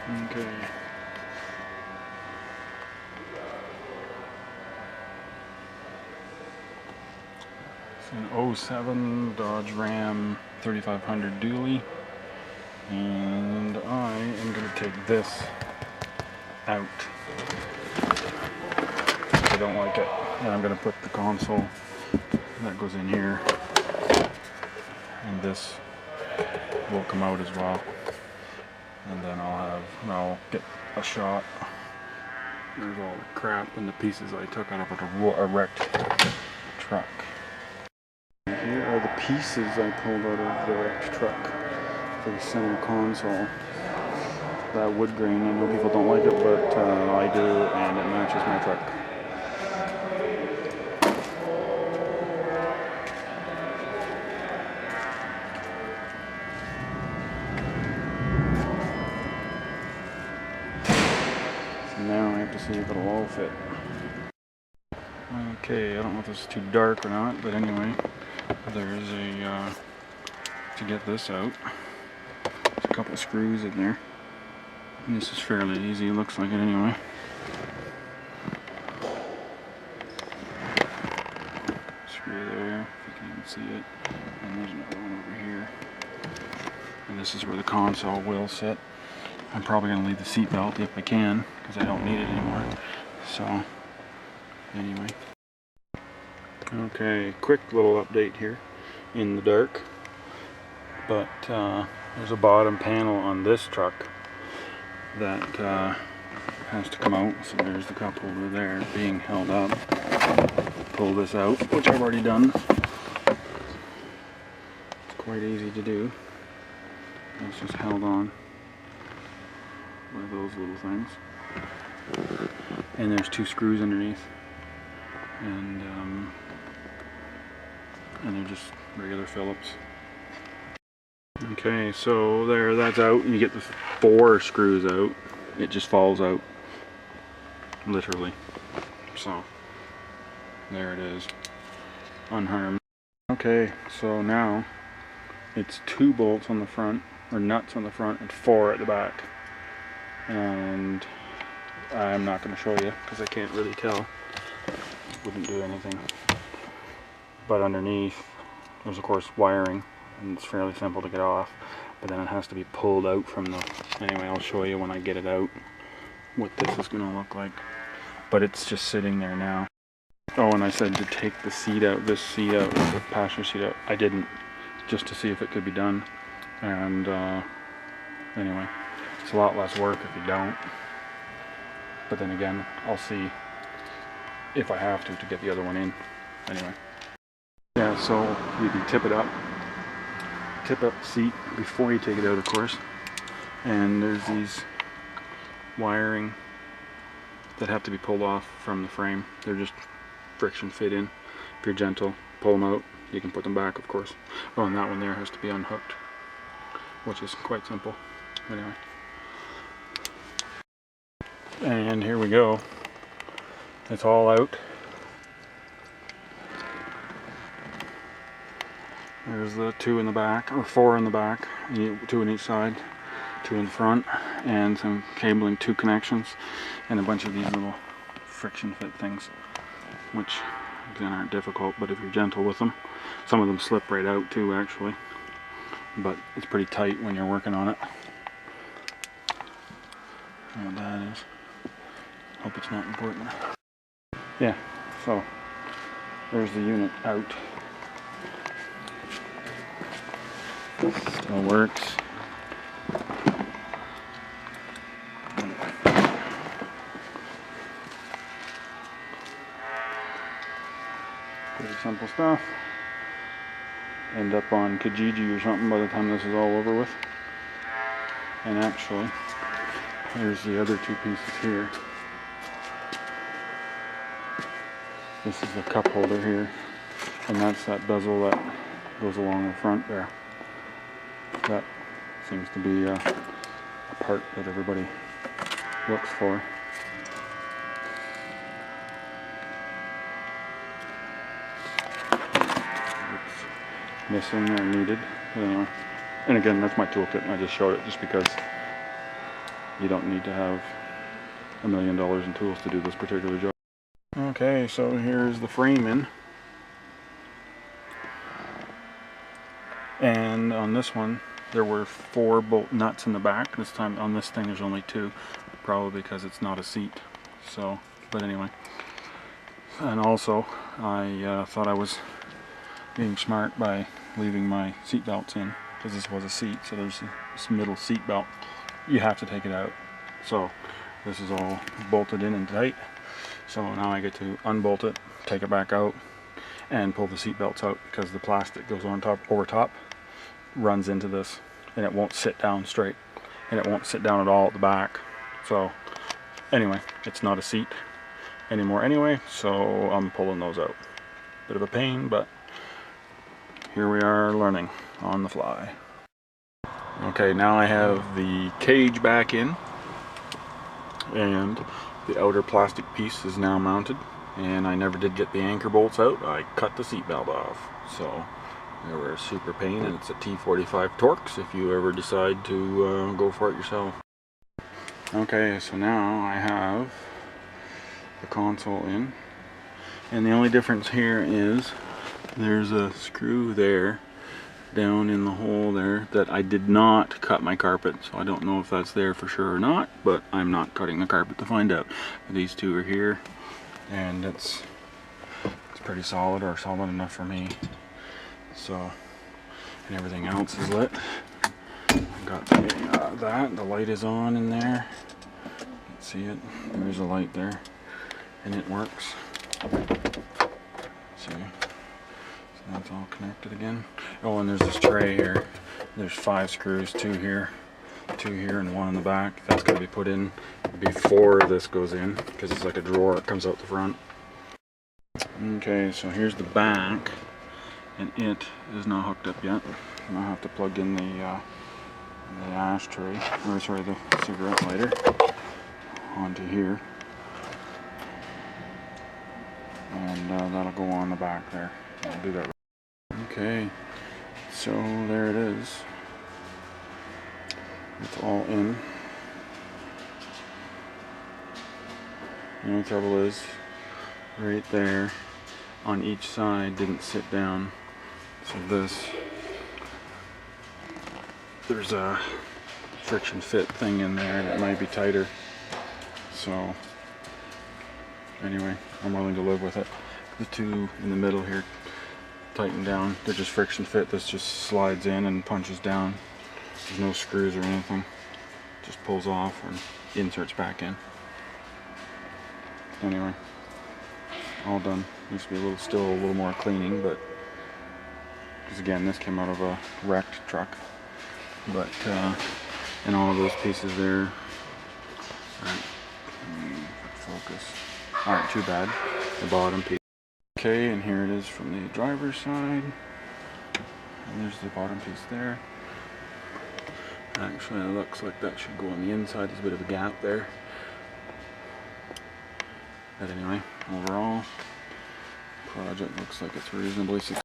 Okay. It's an 07 Dodge Ram 3500 dually, and I am going to take this out. I don't like it, and I'm going to put the console that goes in here, and this will come out as well, and then I'll get a shot. There's all the crap and the pieces I took out of a wrecked truck. Here are the pieces I pulled out of the wrecked truck for the center console. That wood grain, I know people don't like it, but I do, and it matches my truck. So now I have to see if it'll all fit. Okay, I don't know if this is too dark or not, but anyway, there's a, to get this out, there's a couple of screws in there. And this is fairly easy, it looks like it anyway. Screw there, if you can even see it. And there's another one over here. And this is where the console will sit. I'm probably going to leave the seat belt if I can, because I don't need it anymore. So, anyway. Okay, quick little update here in the dark. But there's a bottom panel on this truck that has to come out. So there's the cup holder there being held up. Pull this out, which I've already done. It's quite easy to do. It's just held on by those little things. And there's two screws underneath. And they're just regular Phillips. Okay, so there, that's out. You get the 4 screws out. It just falls out, literally. So there it is, unharmed. Okay, so now it's 2 bolts on the front, or nuts on the front, and 4 at the back. And I'm not going to show you because I can't really tell. It wouldn't do anything. But underneath, there's of course wiring, and it's fairly simple to get off. But then it has to be pulled out from the... Anyway, I'll show you when I get it out what this is going to look like. But it's just sitting there now. Oh, and I said to take the seat out, this seat out, the passenger seat out. I didn't, just to see if it could be done. And anyway, it's a lot less work if you don't. But then again, I'll see if I have to get the other one in. Anyway. Yeah, so you can tip it up. Tip up the seat before you take it out, of course. And there's these wiring that have to be pulled off from the frame. They're just friction fit in. If you're gentle, pull them out. You can put them back, of course. Oh, and that one there has to be unhooked, which is quite simple. Anyway. And here we go. It's all out. There's the 2 in the back, or 4 in the back, 2 on each side, 2 in front, and some cabling, 2 connections, and a bunch of these little friction fit things, which again aren't difficult, but if you're gentle with them. Some of them slip right out too, actually, but it's pretty tight when you're working on it. I don't know what that is. Hope it's not important. Yeah, so there's the unit out. Still works. Pretty simple stuff. End up on Kijiji or something by the time this is all over with. And actually, here's the other 2 pieces here. This is the cup holder here, and that's that bezel that goes along the front there. That seems to be a part that everybody looks for. It's missing or needed. Anyway. And again, that's my toolkit, and I just showed it just because you don't need to have $1 million in tools to do this particular job. Okay, so here's the framing. And on this one, there were 4 bolt nuts in the back. This time on this thing there's only 2, probably because it's not a seat. So, but anyway. And also, I thought I was being smart by leaving my seat belts in, because this was a seat, so there's this middle seat belt. You have to take it out. So this is all bolted in and tight. So now I get to unbolt it, take it back out, and pull the seat belts out, because the plastic goes on top, over top, runs into this, and it won't sit down straight, and it won't sit down at all at the back. So anyway, it's not a seat anymore anyway, so I'm pulling those out. Bit of a pain, but here we are learning on the fly. Okay, now I have the cage back in, and the outer plastic piece is now mounted, and I never did get the anchor bolts out. I cut the seat belt off, so they were a super pain, and it's a T45 Torx if you ever decide to go for it yourself. Okay, so now I have the console in, and the only difference here is there's a screw there down in the hole there that I did not cut my carpet, so I don't know if that's there for sure or not, but I'm not cutting the carpet to find out. These 2 are here, and it's pretty solid, or solid enough for me. So, and everything else is lit. I got the light is on in there. You can see it. There's a light there, and it works. See, so that's all connected again. Oh, and there's this tray here. There's 5 screws, 2 here, 2 here, and 1 in the back. That's got to be put in before this goes in, because it's like a drawer. It comes out the front. Okay, so here's the back, and it is not hooked up yet. I'll have to plug in the ashtray, or sorry, the cigarette lighter onto here, and that'll go on the back there. I'll do that. Okay, so there it is. It's all in. The only trouble is, right there on each side didn't sit down. So there's a friction fit thing in there that might be tighter. So anyway, I'm willing to live with it. The 2 in the middle here tighten down. They're just friction fit. This just slides in and punches down. There's no screws or anything. Just pulls off and inserts back in. Anyway, all done. Needs to be still a little more cleaning, but because again, this came out of a wrecked truck. But and all of those pieces there. Alright, focus. Alright, too bad. The bottom piece. Okay, and here it is from the driver's side. And there's the bottom piece there. Actually, it looks like that should go on the inside. There's a bit of a gap there. But anyway, overall, project looks like it's reasonably successful.